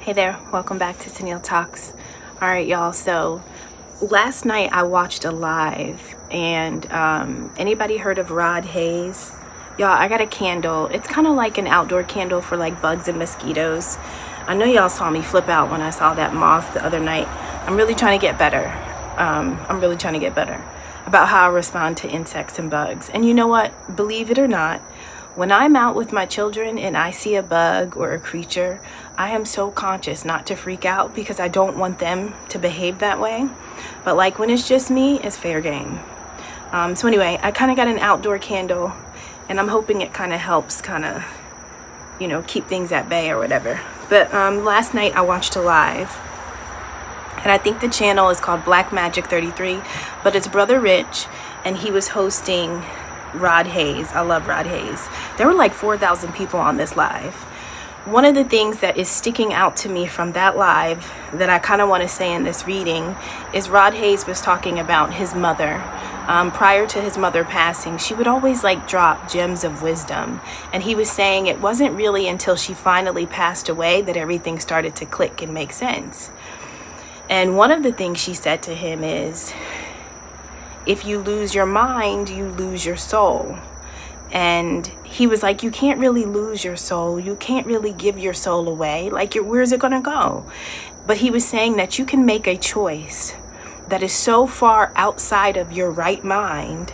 Hey there, welcome back to Tennille Talks. All right, y'all, so last night I watched a live, and anybody heard of Rod Hayes? Y'all, I got a candle. It's kind of like an outdoor candle for like bugs and mosquitoes. I know y'all saw me flip out when I saw that moth the other night. I'm really trying to get better. About how I respond to insects and bugs. And you know what? Believe it or not, when I'm out with my children and I see a bug or a creature, I am so conscious not to freak out because I don't want them to behave that way. But like when it's just me, it's fair game. So anyway, I kind of got an outdoor candle, and I'm hoping it kind of helps keep things at bay or whatever. But last night I watched a live, and I think the channel is called Black Magic 33, but it's Brother Rich, and he was hosting Rod Hayes. I love Rod Hayes. There were like 4,000 people on this live. One of the things that is sticking out to me from that live that I kind of want to say in this reading is Rod Hayes was talking about his mother. Prior to his mother passing, she would always drop gems of wisdom. And he was saying it wasn't really until she finally passed away that everything started to click and make sense. And one of the things she said to him is, if you lose your mind, you lose your soul. And he was like, you can't really lose your soul. You can't really give your soul away. Where's it going to go? But he was saying that you can make a choice that is so far outside of your right mind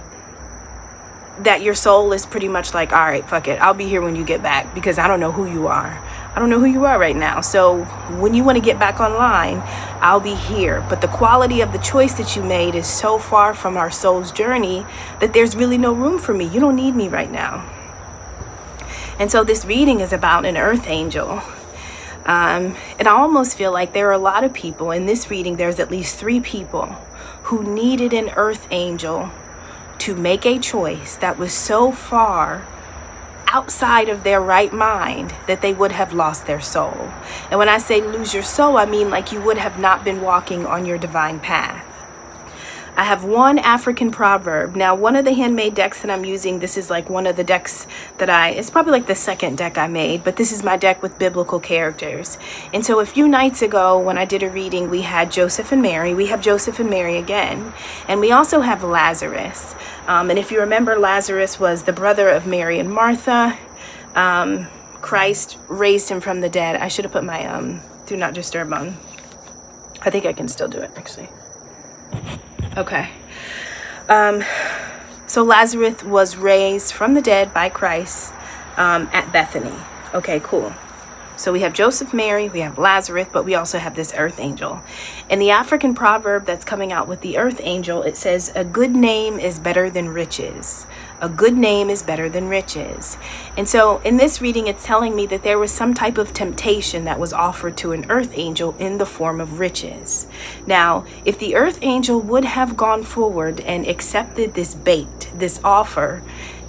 that your soul is pretty much like, all right, fuck it. I'll be here when you get back because I don't know who you are. I don't know who you are right now. So when you want to get back online, I'll be here. But the quality of the choice that you made is so far from our soul's journey that there's really no room for me. You don't need me right now. And so this reading is about an earth angel. And I almost feel like there are a lot of people in this reading. There's at least 3 people who needed an earth angel to make a choice that was so far outside of their right mind that they would have lost their soul. And when I say lose your soul, I mean like you would have not been walking on your divine path. I have one African proverb. Now, one of the handmade decks that I'm using, this is like one of the decks it's probably like the second deck I made, but this is my deck with biblical characters. And so a few nights ago when I did a reading, we had Joseph and Mary. We have Joseph and Mary again. And we also have Lazarus. And if you remember, Lazarus was the brother of Mary and Martha. Christ raised him from the dead. I should have put my do not disturb on. I think I can still do it, actually. Okay. So Lazarus was raised from the dead by Christ at Bethany. Okay, cool. So we have Joseph, Mary, we have Lazarus, but we also have this earth angel. In the African proverb that's coming out with the earth angel, it says, a good name is better than riches. A good name is better than riches. And so in this reading, it's telling me that there was some type of temptation that was offered to an earth angel in the form of riches. Now, if the earth angel would have gone forward and accepted this bait, this offer,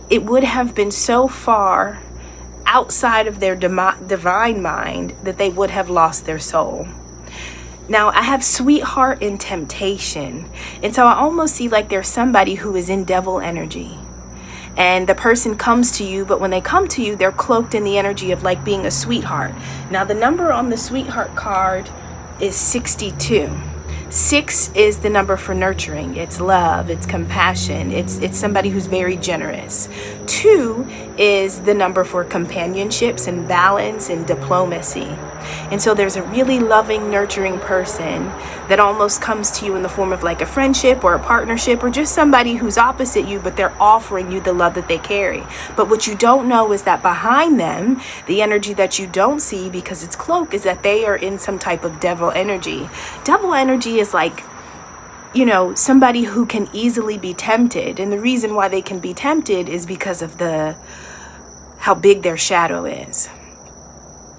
it would have been so far outside of their divine mind that they would have lost their soul. Now, I have sweetheart and temptation. And so I almost see like there's somebody who is in devil energy. And the person comes to you, but when they come to you, they're cloaked in the energy of like being a sweetheart. Now, the number on the sweetheart card is 62. 6 is the number for nurturing. It's love, it's compassion, it's somebody who's very generous. 2 is the number for companionships and balance and diplomacy. And so there's a really loving, nurturing person that almost comes to you in the form of like a friendship or a partnership or just somebody who's opposite you, but they're offering you the love that they carry. But what you don't know is that behind them, the energy that you don't see because it's cloaked is that they are in some type of devil energy. Devil energy is like, somebody who can easily be tempted. And the reason why they can be tempted is because of how big their shadow is.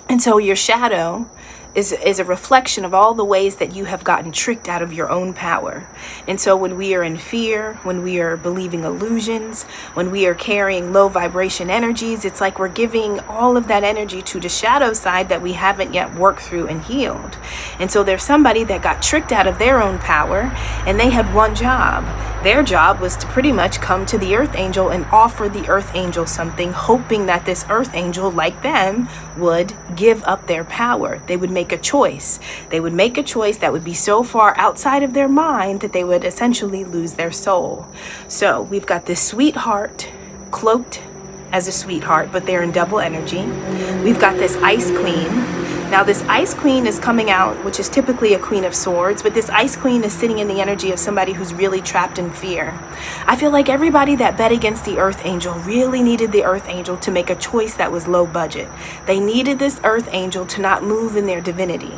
And so your shadow is a reflection of all the ways that you have gotten tricked out of your own power. And so when we are in fear, when we are believing illusions, when we are carrying low vibration energies, it's like we're giving all of that energy to the shadow side that we haven't yet worked through and healed. And so there's somebody that got tricked out of their own power, and they had one job. Their job was to pretty much come to the earth angel and offer the earth angel something, hoping that this earth angel, like them, would give up their power. They would make make a choice. They would make a choice that would be so far outside of their mind that they would essentially lose their soul. So we've got this sweetheart cloaked as a sweetheart, but they're in double energy. We've got this ice queen. Now this ice queen is coming out, which is typically a queen of swords, but this ice queen is sitting in the energy of somebody who's really trapped in fear. I feel like everybody that bet against the earth angel really needed the earth angel to make a choice that was low budget. They needed this earth angel to not move in their divinity.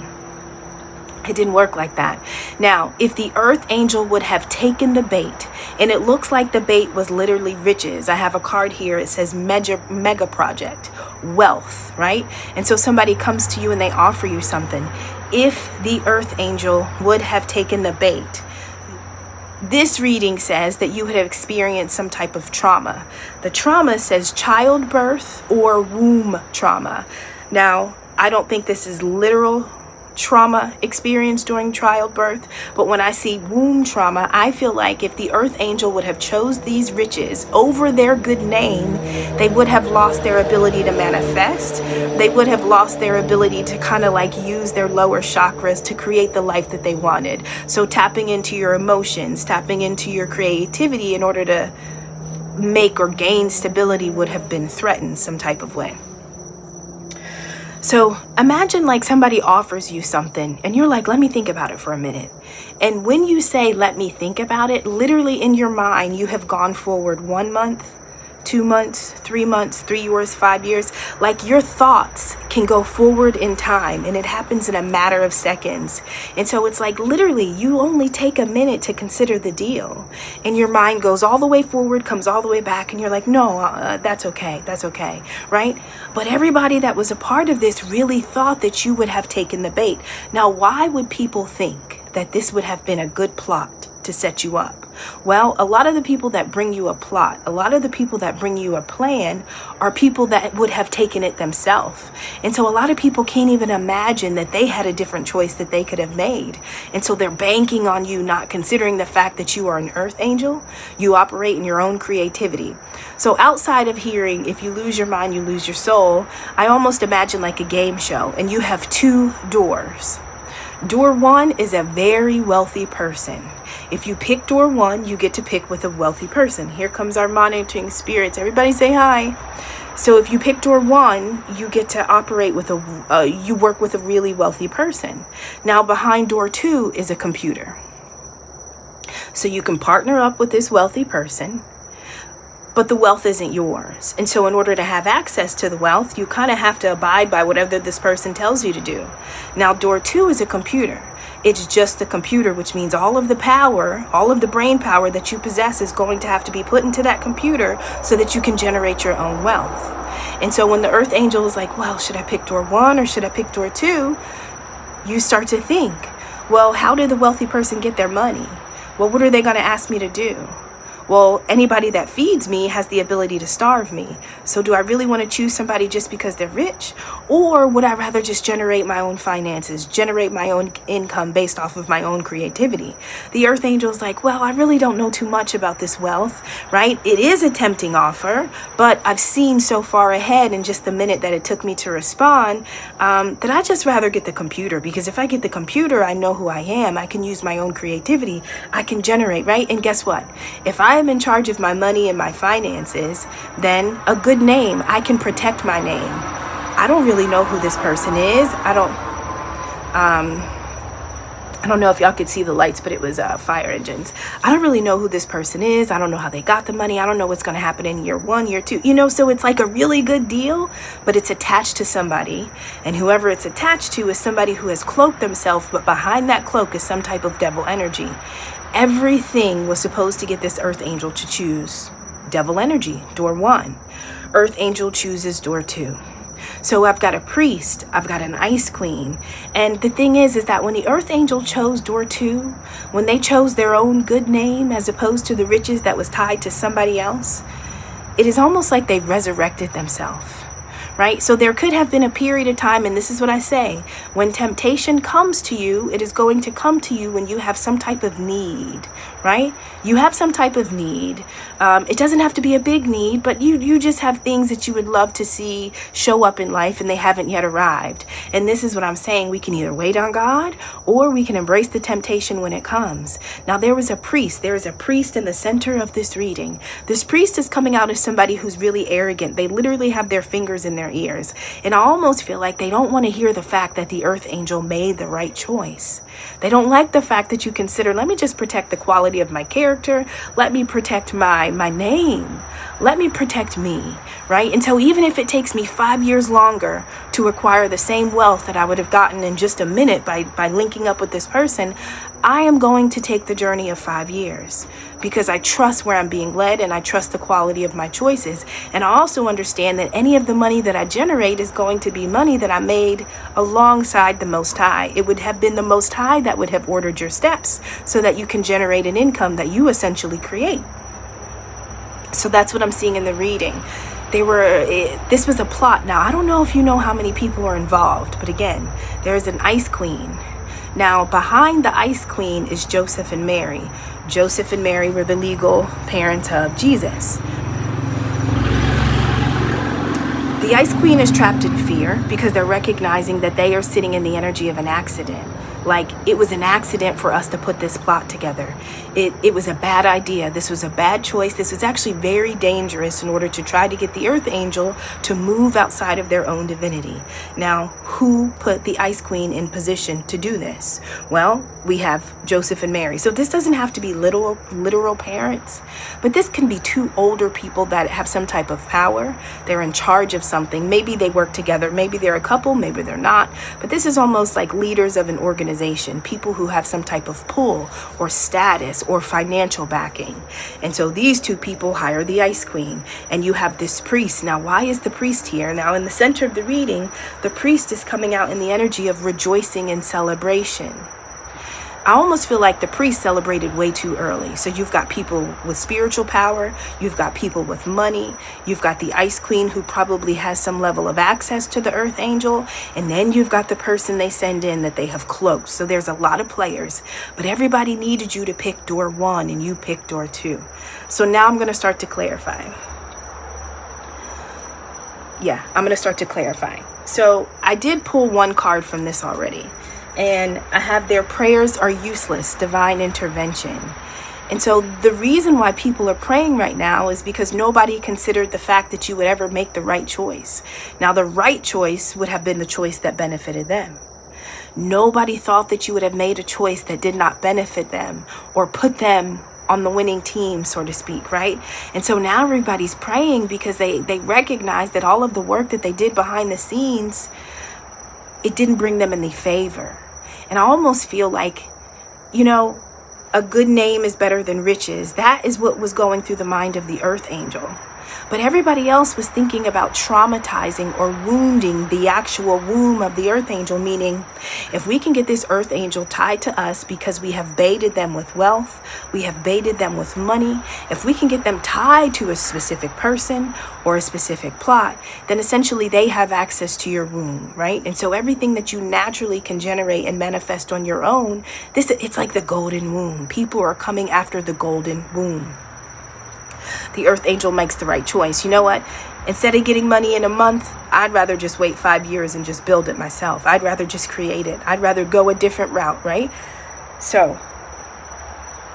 It didn't work like that. Now, if the earth angel would have taken the bait, and it looks like the bait was literally riches. I have a card here. It says mega project, wealth, right? And so somebody comes to you and they offer you something. If the earth angel would have taken the bait, this reading says that you would have experienced some type of trauma. The trauma says childbirth or womb trauma. Now, I don't think this is literal trauma experienced during childbirth, but when I see womb trauma, I feel like if the earth angel would have chose these riches over their good name, they would have lost their ability to manifest. They would have lost their ability to kind of like use their lower chakras to create the life that they wanted. So tapping into your emotions, tapping into your creativity in order to make or gain stability would have been threatened some type of way. So imagine like somebody offers you something and you're like, let me think about it for a minute. And when you say, let me think about it, literally in your mind, you have gone forward 1 month, 2 months, 3 months, 3 years, 5 years. Like your thoughts can go forward in time and it happens in a matter of seconds. And so it's like literally you only take a minute to consider the deal and your mind goes all the way forward, comes all the way back, and you're like, no, that's okay, right? But everybody that was a part of this really thought that you would have taken the bait. Now, why would people think that this would have been a good plot to set you up? Well, a lot of the people that bring you a plot, a lot of the people that bring you a plan are people that would have taken it themselves. And so a lot of people can't even imagine that they had a different choice that they could have made. And so they're banking on you not considering the fact that you are an earth angel. You operate in your own creativity. So outside of hearing, if you lose your mind, you lose your soul, I almost imagine like a game show and you have 2 doors. Door 1 is a very wealthy person. If you pick door 1, you get to pick with a wealthy person. Here comes our monitoring spirits. Everybody say hi. So if you pick door 1, you get to operate with you work with a really wealthy person. Now behind door 2 is a computer. So you can partner up with this wealthy person, but the wealth isn't yours. And so in order to have access to the wealth, you kind of have to abide by whatever this person tells you to do. Now, door 2 is a computer. It's just the computer, which means all of the power, all of the brain power that you possess is going to have to be put into that computer so that you can generate your own wealth. And so when the earth angel is like, well, should I pick door 1 or should I pick door 2? You start to think, well, how did the wealthy person get their money? Well, what are they going to ask me to do? Well, anybody that feeds me has the ability to starve me. So do I really want to choose somebody just because they're rich? Or would I rather just generate my own finances, generate my own income based off of my own creativity? The earth angel is like, well, I really don't know too much about this wealth, right? It is a tempting offer, but I've seen so far ahead in just the minute that it took me to respond that I just rather get the computer, because if I get the computer, I know who I am. I can use my own creativity. I can generate, right? And guess what? If I am in charge of my money and my finances, then a good name, I can protect my name. I don't really know who this person is. I don't know if y'all could see the lights, but it was fire engines. I don't really know who this person is. I don't know how they got the money. I don't know what's going to happen in year 1, year 2. So it's like a really good deal, but it's attached to somebody. And whoever it's attached to is somebody who has cloaked themselves, but behind that cloak is some type of devil energy. Everything was supposed to get this earth angel to choose devil energy, door 1. Earth angel chooses door 2. So I've got a priest, I've got an ice queen. And the thing is that when the earth angel chose door 2, when they chose their own good name as opposed to the riches that was tied to somebody else, it is almost like they resurrected themselves, right? So there could have been a period of time, and this is what I say, when temptation comes to you, it is going to come to you when you have some type of need, right? You have some type of need. It doesn't have to be a big need, but you just have things that you would love to see show up in life and they haven't yet arrived. And this is what I'm saying. We can either wait on God or we can embrace the temptation when it comes. Now, there is a priest in the center of this reading. This priest is coming out as somebody who's really arrogant. They literally have their fingers in their ears. And I almost feel like they don't want to hear the fact that the earth angel made the right choice. They don't like the fact that you consider, let me just protect the quality of my character. Let me protect my name. Let me protect me, right? And so even if it takes me 5 years longer to acquire the same wealth that I would have gotten in just a minute by linking up with this person, I am going to take the journey of 5 years because I trust where I'm being led and I trust the quality of my choices. And I also understand that any of the money that I generate is going to be money that I made alongside the Most High. It would have been the Most High that would have ordered your steps so that you can generate an income that you essentially create. So that's what I'm seeing in the reading. This was a plot. Now, I don't know if you know how many people are involved, but again, there's an ice queen. Now, behind the ice queen is Joseph and Mary. Joseph and Mary were the legal parents of Jesus. The ice queen is trapped in fear because they're recognizing that they are sitting in the energy of an accident. Like, it was an accident for us to put this plot together. It was a bad idea. This was a bad choice. This was actually very dangerous in order to try to get the earth angel to move outside of their own divinity. Now, who put the ice queen in position to do this? Well, we have Joseph and Mary. So this doesn't have to be literal parents, but this can be two older people that have some type of power. They're in charge of something. Maybe they work together. Maybe they're a couple. Maybe they're not. But this is almost like leaders of an organization, people who have some type of pull or status or financial backing. And so these two people hire the ice queen, and you have this priest. Now, why is the priest here? Now, in the center of the reading, the priest is coming out in the energy of rejoicing and celebration. I almost feel like the priest celebrated way too early. So you've got people with spiritual power, you've got people with money, you've got the ice queen who probably has some level of access to the earth angel, and then you've got the person they send in that they have cloaked. So there's a lot of players, but everybody needed you to pick door 1 and you picked door 2. So now I'm going to start to clarify. I'm going to start to clarify. So I did pull one card from this already. And I have their prayers are useless, divine intervention. And so the reason why people are praying right now is because nobody considered the fact that you would ever make the right choice. Now, the right choice would have been the choice that benefited them. Nobody thought that you would have made a choice that did not benefit them or put them on the winning team, so to speak, right? And so now everybody's praying because they recognize that all of the work that they did behind the scenes, it didn't bring them any favor. And I almost feel like, a good name is better than riches. That is what was going through the mind of the earth angel. But everybody else was thinking about traumatizing or wounding the actual womb of the earth angel, meaning if we can get this earth angel tied to us because we have baited them with wealth, we have baited them with money, if we can get them tied to a specific person or a specific plot, then essentially they have access to your womb, right? And so everything that you naturally can generate and manifest on your own, it's like the golden womb. People are coming after the golden womb. The earth angel makes the right choice. You know what? Instead of getting money in a month, I'd rather just wait 5 years and just build it myself. I'd rather just create it. I'd rather go a different route, right? So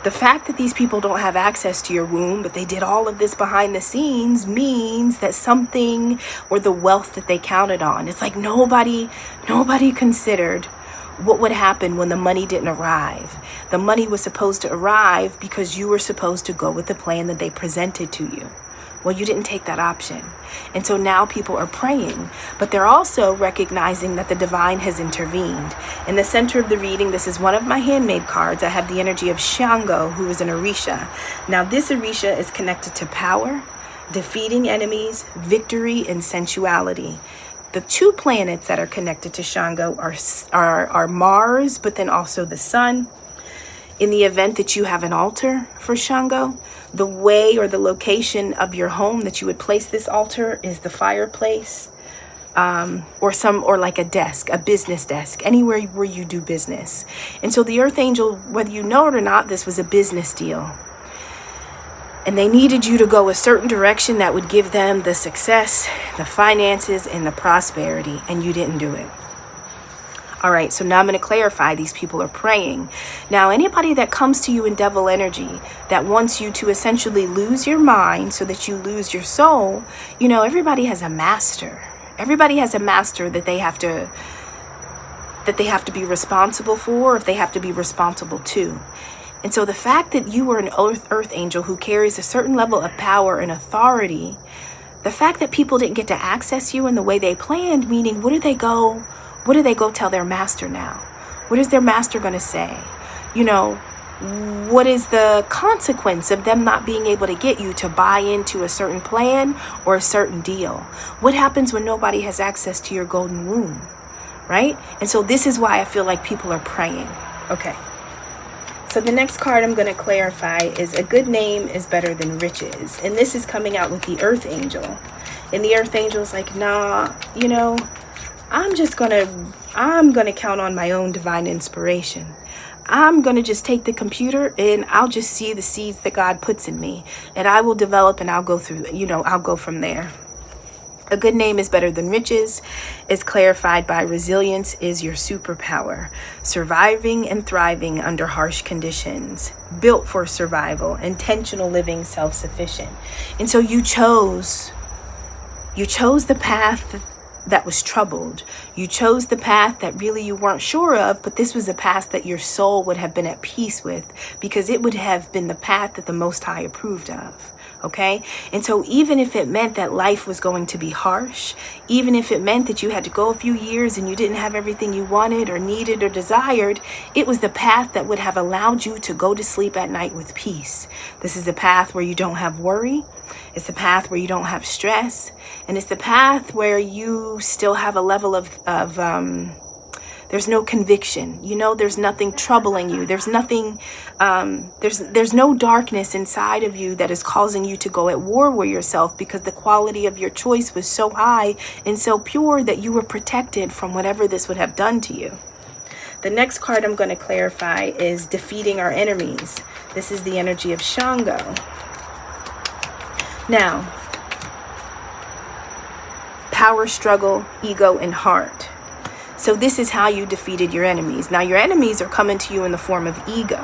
the fact that these people don't have access to your womb, but they did all of this behind the scenes, means that something, or the wealth that they counted on, it's like nobody considered what would happen when the money didn't arrive. The money was supposed to arrive because you were supposed to go with the plan that they presented to you. Well, you didn't take that option. And so now people are praying, but they're also recognizing that the divine has intervened. In the center of the reading, this is one of my handmade cards. I have the energy of Shango, who is an Orisha. Now, this Orisha is connected to power, defeating enemies, victory, and sensuality. The two planets that are connected to Shango are Mars, but then also the sun. In the event that you have an altar for Shango, the way or the location of your home that you would place this altar is the fireplace, or like a desk, a business desk, anywhere where you do business. And so the earth angel, whether you know it or not, this was a business deal. And they needed you to go a certain direction that would give them the success, the finances, and the prosperity, and you didn't do it. All right, so now I'm going to clarify. These people are praying. Now, anybody that comes to you in devil energy that wants you to essentially lose your mind so that you lose your soul, everybody has a master. Everybody has a master that they have to be responsible for, if they have to be responsible to. And so the fact that you were an earth angel who carries a certain level of power and authority, the fact that people didn't get to access you in the way they planned, meaning what do they go tell their master now? What is their master going to say? What is the consequence of them not being able to get you to buy into a certain plan or a certain deal? What happens when nobody has access to your golden womb, right? And so this is why I feel like people are praying. Okay. So the next card I'm going to clarify is a good name is better than riches. And this is coming out with the earth angel. And the earth angel is like, nah, I'm going to count on my own divine inspiration. I'm going to just take the computer and I'll just see the seeds that God puts in me. And I will develop and I'll go through, I'll go from there. A good name is better than riches is clarified by resilience is your superpower. Surviving and thriving under harsh conditions. Built for survival. Intentional living, self-sufficient. And so you chose the path that was troubled. You chose the path that really you weren't sure of, but this was a path that your soul would have been at peace with because it would have been the path that the Most High approved of. Okay? And so even if it meant that life was going to be harsh, even if it meant that you had to go a few years and you didn't have everything you wanted or needed or desired, it was the path that would have allowed you to go to sleep at night with peace. This is a path where you don't have worry. It's the path where you don't have stress. And it's the path where you still have a level of there's no conviction. There's nothing troubling you. There's nothing, there's no darkness inside of you that is causing you to go at war with yourself because the quality of your choice was so high and so pure that you were protected from whatever this would have done to you. The next card I'm going to clarify is defeating our enemies. This is the energy of Shango. Now, power, struggle, ego, and heart. So this is how you defeated your enemies. Now, your enemies are coming to you in the form of ego,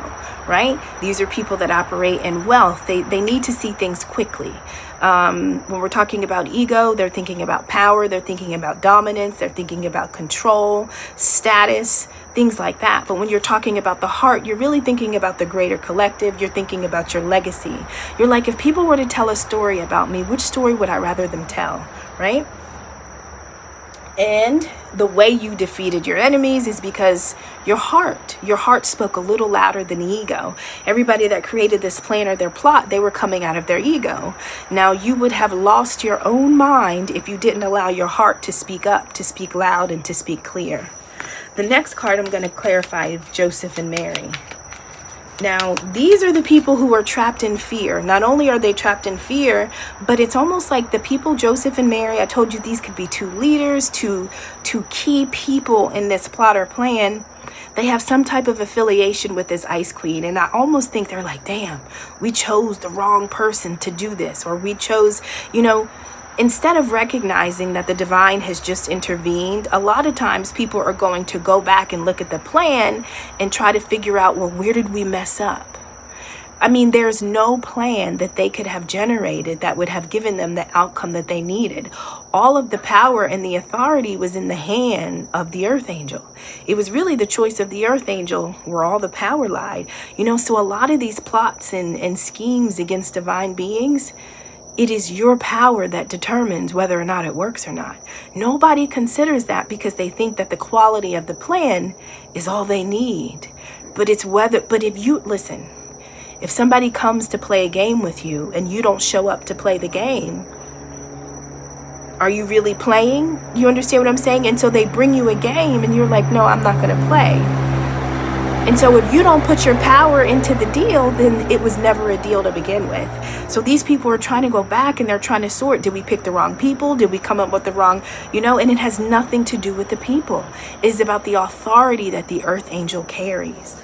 right? These are people that operate in wealth. They need to see things quickly. When we're talking about ego, they're thinking about power. They're thinking about dominance. They're thinking about control, status, things like that. But when you're talking about the heart, you're really thinking about the greater collective. You're thinking about your legacy. You're like, if people were to tell a story about me, which story would I rather them tell, right? And the way you defeated your enemies is because your heart spoke a little louder than the ego. Everybody that created this plan or their plot, they were coming out of their ego. Now, you would have lost your own mind if you didn't allow your heart to speak up, to speak loud, and to speak clear. The next card I'm going to clarify is Joseph and Mary. Now, these are the people who are trapped in fear. Not only are they trapped in fear, but it's almost like the people, Joseph and Mary, I told you these could be two leaders, two key people in this plot or plan. They have some type of affiliation with this Ice Queen. And I almost think they're like, damn, we chose the wrong person to do this. Or we chose, instead of recognizing that the divine has just intervened, a lot of times people are going to go back and look at the plan and try to figure out, well, where did we mess up? I mean, there's no plan that they could have generated that would have given them the outcome that they needed. All of the power and the authority was in the hand of the earth angel. It was really the choice of the earth angel where all the power lied. So a lot of these plots and schemes against divine beings, it is your power that determines whether or not it works or not. Nobody considers that because they think that the quality of the plan is all they need. But if somebody comes to play a game with you and you don't show up to play the game, are you really playing? You understand what I'm saying? And so they bring you a game and you're like, no, I'm not going to play. And so if you don't put your power into the deal, then it was never a deal to begin with. So these people are trying to go back and they're trying to sort. Did we pick the wrong people? Did we come up with the wrong, and it has nothing to do with the people. It's about the authority that the earth angel carries.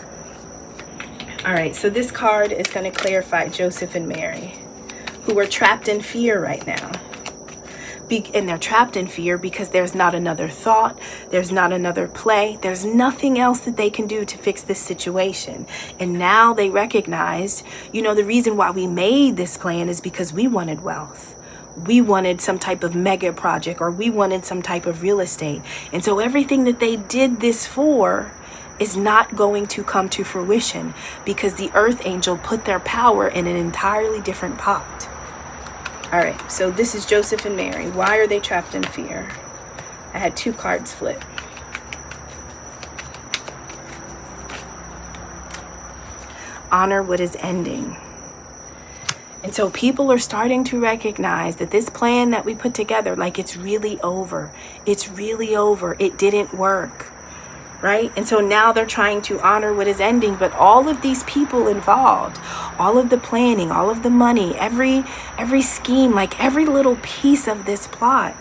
All right, so this card is going to clarify Joseph and Mary, who are trapped in fear right now. And they're trapped in fear because there's not another thought, there's not another play, there's nothing else that they can do to fix this situation. And now they recognize, the reason why we made this plan is because we wanted wealth. We wanted some type of mega project, or we wanted some type of real estate. And so everything that they did this for is not going to come to fruition because the earth angel put their power in an entirely different pot. All right, so this is Joseph and Mary. Why are they trapped in fear? I had 2 cards flip. Honor what is ending. And so people are starting to recognize that this plan that we put together, it's really over. It's really over. It didn't work. Right? And so now they're trying to honor what is ending, but all of these people involved, all of the planning, all of the money, every scheme, every little piece of this plot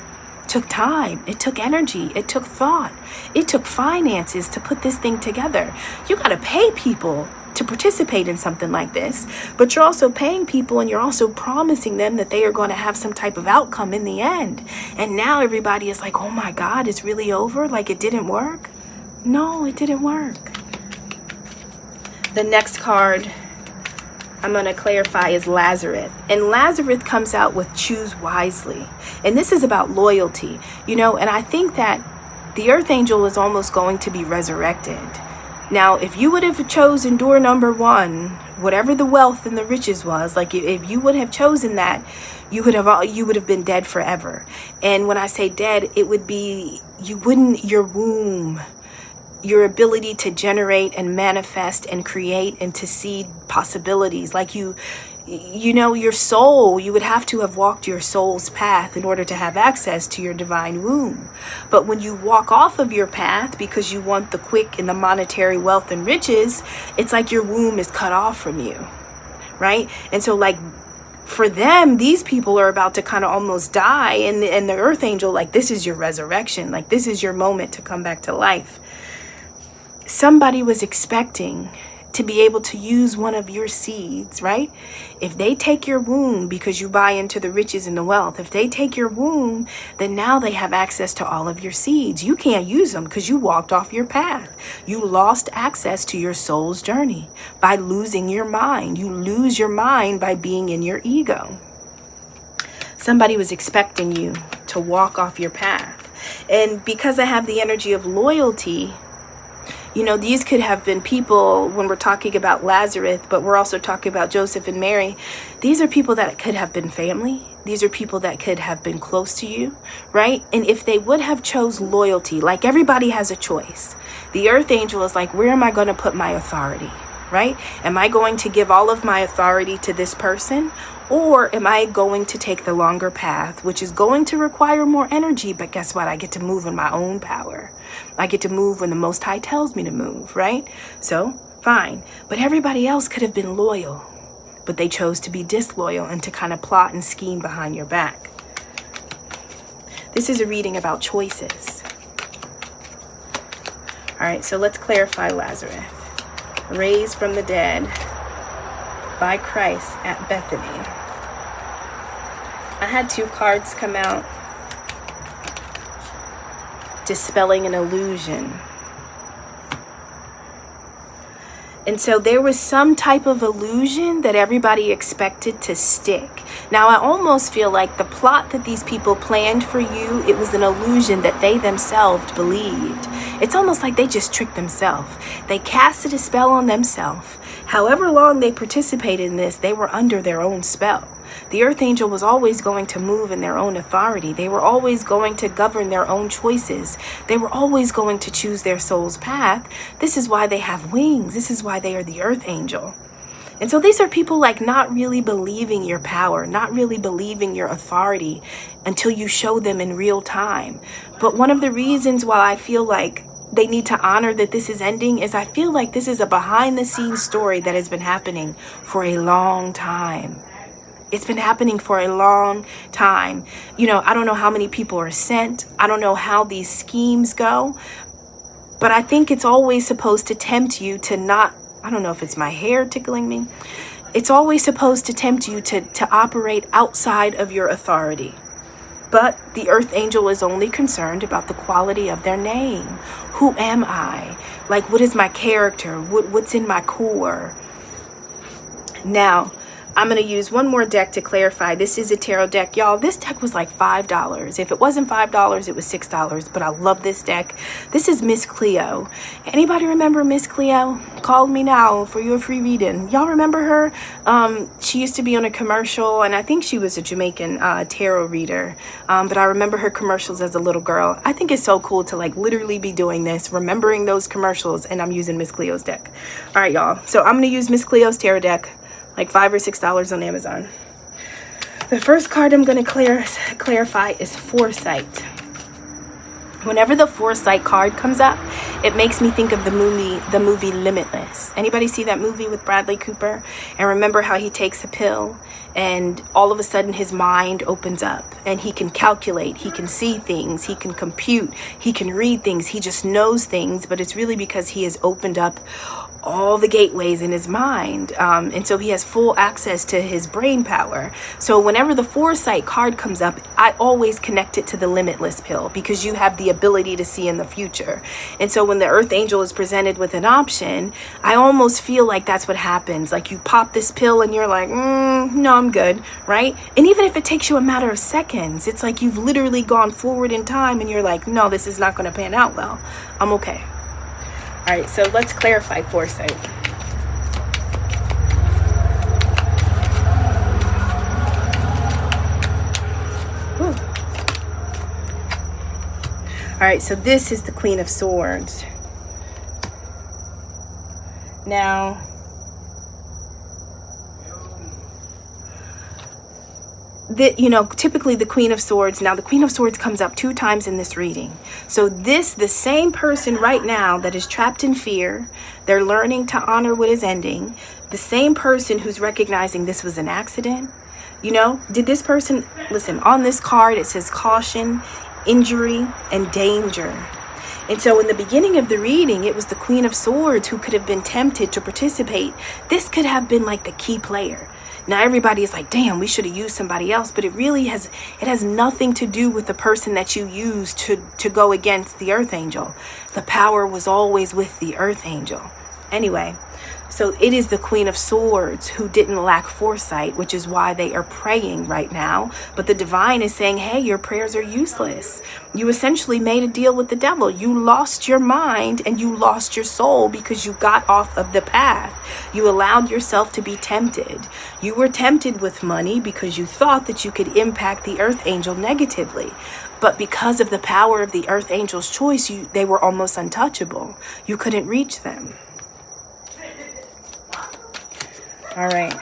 took time. It took energy. It took thought. It took finances to put this thing together. You got to pay people to participate in something like this, but you're also paying people and you're also promising them that they are going to have some type of outcome in the end. And now everybody is like, oh my God, it's really over? It didn't work? No, it didn't work. The next card I'm going to clarify is Lazarus. And Lazarus comes out with choose wisely. And this is about loyalty, and I think that the earth angel is almost going to be resurrected. Now, if you would have chosen door number 1, whatever the wealth and the riches was, if you would have chosen that, you would have been dead forever. And when I say dead, it would be, your womb, your ability to generate and manifest and create and to see possibilities, your soul, you would have to have walked your soul's path in order to have access to your divine womb. But when you walk off of your path because you want the quick and the monetary wealth and riches, it's like your womb is cut off from you, right? And so for them, these people are about to kind of almost die, and the earth angel, this is your resurrection, this is your moment to come back to life. Somebody was expecting to be able to use one of your seeds, right? If they take your womb because you buy into the riches and the wealth, if they take your womb, then now they have access to all of your seeds. You can't use them because you walked off your path. You lost access to your soul's journey by losing your mind. You lose your mind by being in your ego. Somebody was expecting you to walk off your path. And because I have the energy of loyalty, these could have been people when we're talking about Lazarus, but we're also talking about Joseph and Mary. These are people that could have been family. These are people that could have been close to you, right? And if they would have chose loyalty, everybody has a choice. The earth angel is where am I going to put my authority, right? Am I going to give all of my authority to this person? Or am I going to take the longer path, which is going to require more energy, but guess what? I get to move in my own power. I get to move when the Most High tells me to move, right? So, fine. But everybody else could have been loyal, but they chose to be disloyal and to kind of plot and scheme behind your back. This is a reading about choices. All right, so let's clarify Lazarus. Raised from the dead by Christ at Bethany. I had 2 cards come out. Dispelling an illusion. And so there was some type of illusion that everybody expected to stick. Now, I almost feel like the plot that these people planned for you, it was an illusion that they themselves believed. It's almost like they just tricked themselves. They casted a spell on themselves. However long they participated in this, they were under their own spell. The earth angel was always going to move in their own authority. They were always going to govern their own choices. They were always going to choose their soul's path. This is why they have wings. This is why they are the earth angel. And so these are people not really believing your power, not really believing your authority until you show them in real time. But one of the reasons why I feel like they need to honor that this is ending is I feel like this is a behind the scenes story that has been happening for a long time. It's been happening for a long time. You know, I don't know how many people are sent. I don't know how these schemes go, but I think it's always supposed to tempt you to not, I don't know if it's my hair tickling me. It's always supposed to tempt you to operate outside of your authority. But the earth angel is only concerned about the quality of their name. Who am I? Like, what is my character? What's in my core? Now, I'm going to use one more deck to clarify. This is a tarot deck. Y'all, this deck was like $5. If it wasn't $5, it was $6. But I love this deck. This is Miss Cleo. Anybody remember Miss Cleo? Call me now for your free reading. Y'all remember her? She used to be on a commercial, and I think she was a Jamaican tarot reader. But I remember her commercials as a little girl. I think it's so cool to like literally be doing this, remembering those commercials, and I'm using Miss Cleo's deck. All right, y'all. So I'm going to use Miss Cleo's tarot deck. Like $5 or $6 on Amazon. The first card I'm going to clarify is Foresight. Whenever the Foresight card comes up, it makes me think of the movie Limitless. Anybody see that movie with Bradley Cooper? And remember how he takes a pill and all of a sudden his mind opens up and he can calculate, he can see things, he can compute, he can read things, he just knows things, but it's really because he has opened up all the gateways in his mind, and so he has full access to his brain power. So whenever the Foresight card comes up, I always connect it to the Limitless pill, because you have the ability to see in the future. And so when the earth angel is presented with an option, I almost feel like that's what happens. Like you pop this pill and you're like, no, I'm good, right? And even if it takes you a matter of seconds, it's like you've literally gone forward in time and you're like, no, this is not going to pan out well. I'm okay. All right, so let's clarify Foresight. Whew. All right, so this is the Queen of Swords. Now, typically the Queen of Swords, now the Queen of Swords comes up 2 times in this reading. So the same person right now that is trapped in fear, they're learning to honor what is ending. The same person who's recognizing this was an accident, did this person, listen, on this card, it says caution, injury, and danger. And so in the beginning of the reading, it was the Queen of Swords who could have been tempted to participate. This could have been like the key player. Now everybody is like, damn, we should have used somebody else, but it has nothing to do with the person that you used to go against the earth angel. The power was always with the earth angel. Anyway, so it is the Queen of Swords who didn't lack foresight, which is why they are praying right now. But the divine is saying, hey, your prayers are useless. You essentially made a deal with the devil. You lost your mind and you lost your soul because you got off of the path. You allowed yourself to be tempted. You were tempted with money because you thought that you could impact the earth angel negatively. But because of the power of the earth angel's choice, they were almost untouchable. You couldn't reach them. All right.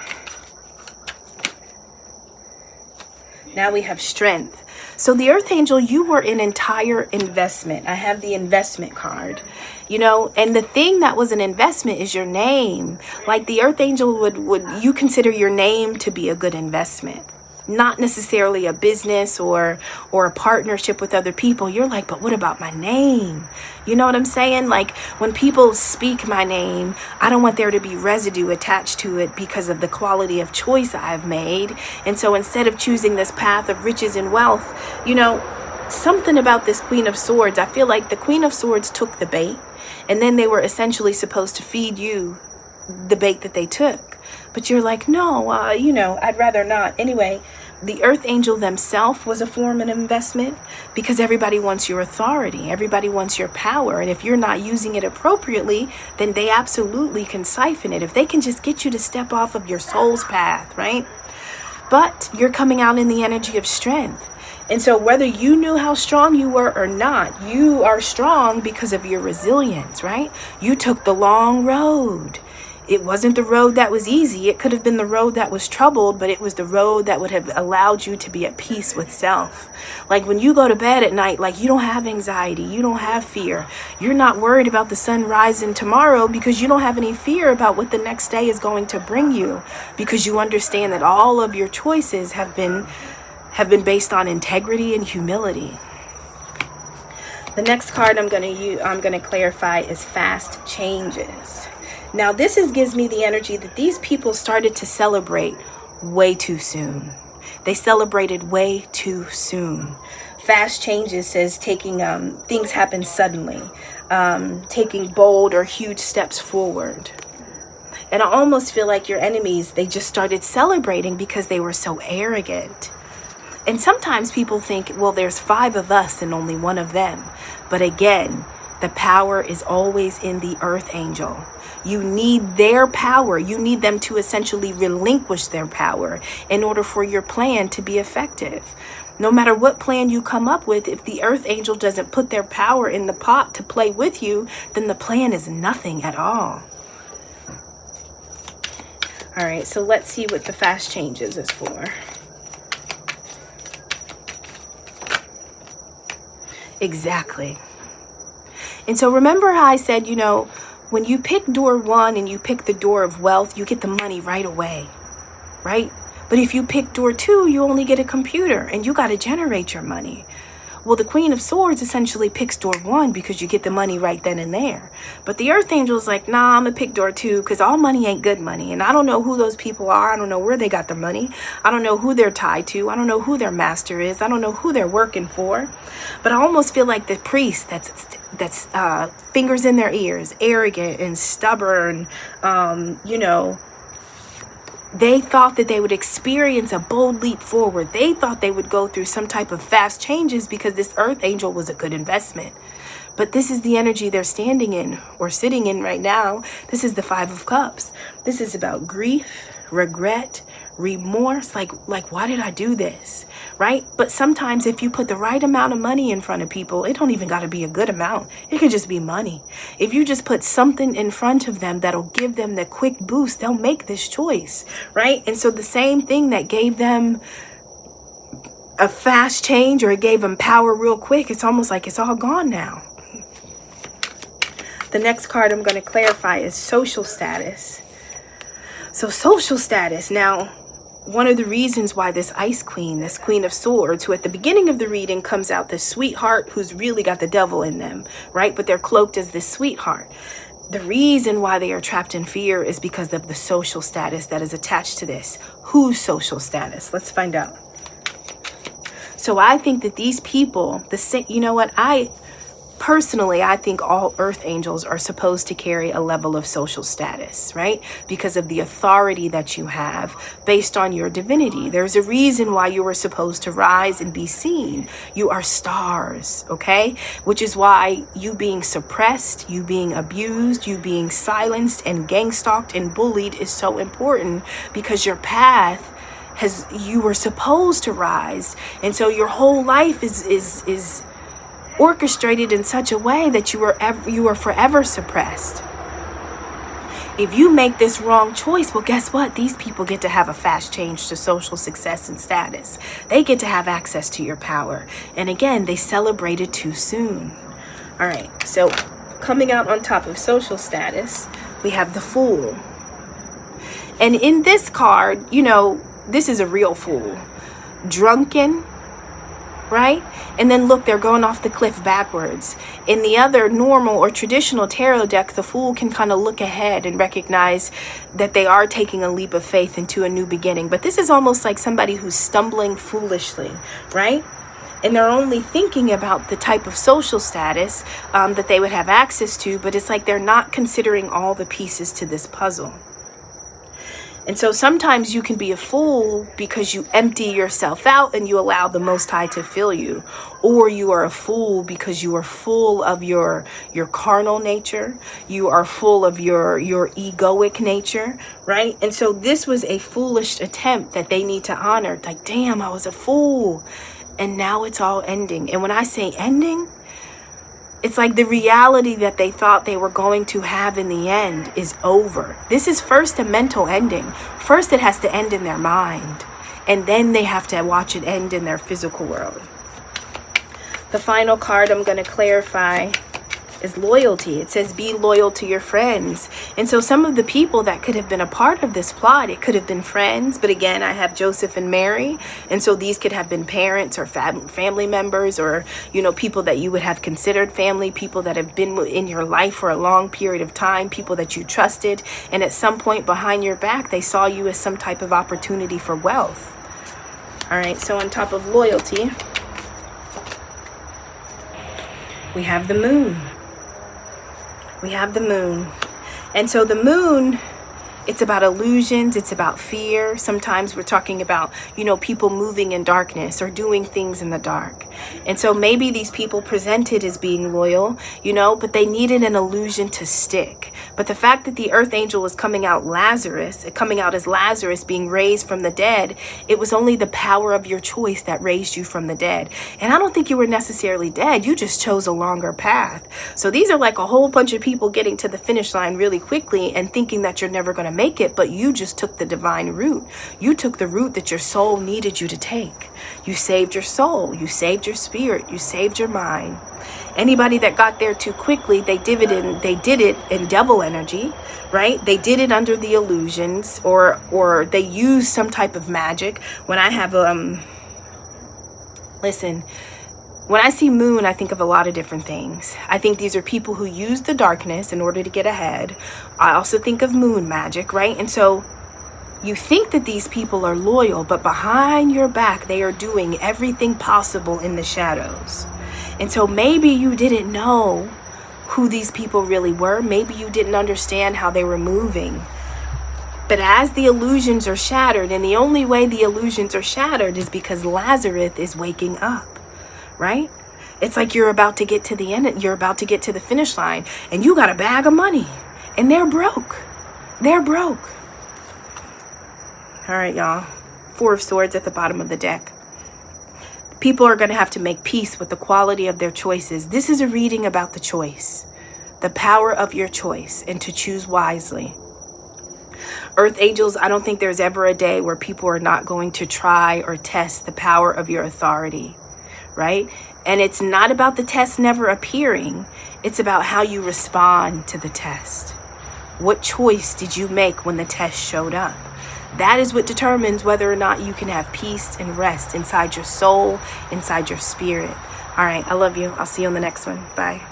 Now we have strength. So the earth angel, you were an entire investment. I have the investment card, and the thing that was an investment is your name. Like the earth angel would you consider your name to be a good investment? Not necessarily a business or a partnership with other people. You're like, but what about my name? You know what I'm saying? Like when people speak my name, I don't want there to be residue attached to it because of the quality of choice I've made. And so instead of choosing this path of riches and wealth, something about this Queen of Swords, I feel like the Queen of Swords took the bait and then they were essentially supposed to feed you the bait that they took. But you're like, no, I'd rather not. Anyway, the earth angel themselves was a form of investment because everybody wants your authority. Everybody wants your power. And if you're not using it appropriately, then they absolutely can siphon it. If they can just get you to step off of your soul's path, right? But you're coming out in the energy of strength. And so whether you knew how strong you were or not, you are strong because of your resilience, right? You took the long road. It wasn't the road that was easy. It could have been the road that was troubled, but it was the road that would have allowed you to be at peace with self. Like when you go to bed at night, like you don't have anxiety, you don't have fear. You're not worried about the sun rising tomorrow because you don't have any fear about what the next day is going to bring you, because you understand that all of your choices have been based on integrity and humility. The next card I'm going to clarify is fast changes. Now this gives me the energy that these people started to celebrate way too soon. They celebrated way too soon. Fast changes says taking things happen suddenly, taking bold or huge steps forward. And I almost feel like your enemies, they just started celebrating because they were so arrogant. And sometimes people think, well, there's 5 of us and only 1 of them. But again, the power is always in the earth angel. You need their power. You need them to essentially relinquish their power in order for your plan to be effective. No matter what plan you come up with, if the earth angel doesn't put their power in the pot to play with you, then the plan is nothing at all. All right, so let's see what the fast changes is for. Exactly. And so remember how I said, when you pick door 1 and you pick the door of wealth, you get the money right away, right? But if you pick door 2, you only get a computer and you got to generate your money. Well, the Queen of Swords essentially picks door 1 because you get the money right then and there. But the Earth Angel is like, nah, I'm going to pick door 2 because all money ain't good money. And I don't know who those people are. I don't know where they got the money. I don't know who they're tied to. I don't know who their master is. I don't know who they're working for. But I almost feel like the priest that's fingers in their ears, arrogant and stubborn, they thought that they would experience a bold leap forward. They thought they would go through some type of fast changes because this earth angel was a good investment. But this is the energy they're standing in or sitting in right now. This is the 5 of Cups. This is about grief, regret, remorse. Like why did I do this? Right? But sometimes if you put the right amount of money in front of people, it don't even got to be a good amount. It could just be money. If you just put something in front of them that'll give them the quick boost, they'll make this choice, right? And so the same thing that gave them a fast change or it gave them power real quick, it's almost like it's all gone now. The next card I'm going to clarify is social status. So social status. Now, one of the reasons why this Ice Queen, this Queen of Swords, who at the beginning of the reading comes out this sweetheart who's really got the devil in them, right? But they're cloaked as this sweetheart. The reason why they are trapped in fear is because of the social status that is attached to this. Whose social status? Let's find out. So I think that these people, Personally, I think all earth angels are supposed to carry a level of social status, right? Because of the authority that you have based on your divinity. There's a reason why you were supposed to rise and be seen. You are stars, okay? Which is why you being suppressed, you being abused, you being silenced and gang-stalked and bullied is so important, because your path you were supposed to rise. And so your whole life is orchestrated in such a way that you are forever suppressed. If you make this wrong choice, well, guess what? These people get to have a fast change to social success and status. They get to have access to your power. And again, they celebrated too soon. All right, so coming out on top of social status, we have the Fool. And in this card, this is a real fool. Drunken, right? And then look, they're going off the cliff backwards. In the other normal or traditional tarot deck, the Fool can kind of look ahead and recognize that they are taking a leap of faith into a new beginning. But this is almost like somebody who's stumbling foolishly, right? And they're only thinking about the type of social status that they would have access to, but it's like they're not considering all the pieces to this puzzle. And so sometimes you can be a fool because you empty yourself out and you allow the Most High to fill you. Or you are a fool because you are full of your carnal nature. You are full of your egoic nature, right? And so this was a foolish attempt that they need to honor. Like, damn, I was a fool. And now it's all ending. And when I say ending, It's like the reality that they thought they were going to have in the end is over. This is first a mental ending. First, it has to end in their mind. And then they have to watch it end in their physical world. The final card I'm going to clarify is loyalty. It says be loyal to your friends. And so some of the people that could have been a part of this plot, it could have been friends. But again, I have Joseph and Mary. And so these could have been parents or family members, or, you know, people that you would have considered family, people that have been in your life for a long period of time, people that you trusted. And at some point behind your back, they saw you as some type of opportunity for wealth. All right, so on top of loyalty, we have the moon. We have the moon. And so the moon, it's about illusions. It's about fear. Sometimes we're talking about, you know, people moving in darkness or doing things in the dark. And so maybe these people presented as being loyal, you know, but they needed an illusion to stick. But the fact that the earth angel was coming out as Lazarus being raised from the dead, it was only the power of your choice that raised you from the dead. And I don't think you were necessarily dead. You just chose a longer path. So these are like a whole bunch of people getting to the finish line really quickly and thinking that you're never going to make it, but you just took the divine route. You took the route that your soul needed you to take. You saved your soul. You saved your spirit. You saved your mind. Anybody that got there too quickly, they did it in devil energy, right? They did it under the illusions, or they used some type of magic. When I have listen, when I see moon, I think of a lot of different things. I think these are people who use the darkness in order to get ahead. I also think of moon magic, right? And so you think that these people are loyal, but behind your back, they are doing everything possible in the shadows. And so maybe you didn't know who these people really were. Maybe you didn't understand how they were moving. But as the illusions are shattered, and the only way the illusions are shattered is because Lazarus is waking up, right? It's like you're about to get to the end. You're about to get to the finish line, and you got a bag of money, and they're broke. They're broke. All right, y'all. 4 of Swords at the bottom of the deck. People are going to have to make peace with the quality of their choices. This is a reading about the choice, the power of your choice, and to choose wisely. Earth angels, I don't think there's ever a day where people are not going to try or test the power of your authority, right? And it's not about the test never appearing. It's about how you respond to the test. What choice did you make when the test showed up? That is what determines whether or not you can have peace and rest inside your soul, inside your spirit. All right, I love you. I'll see you on the next one. Bye.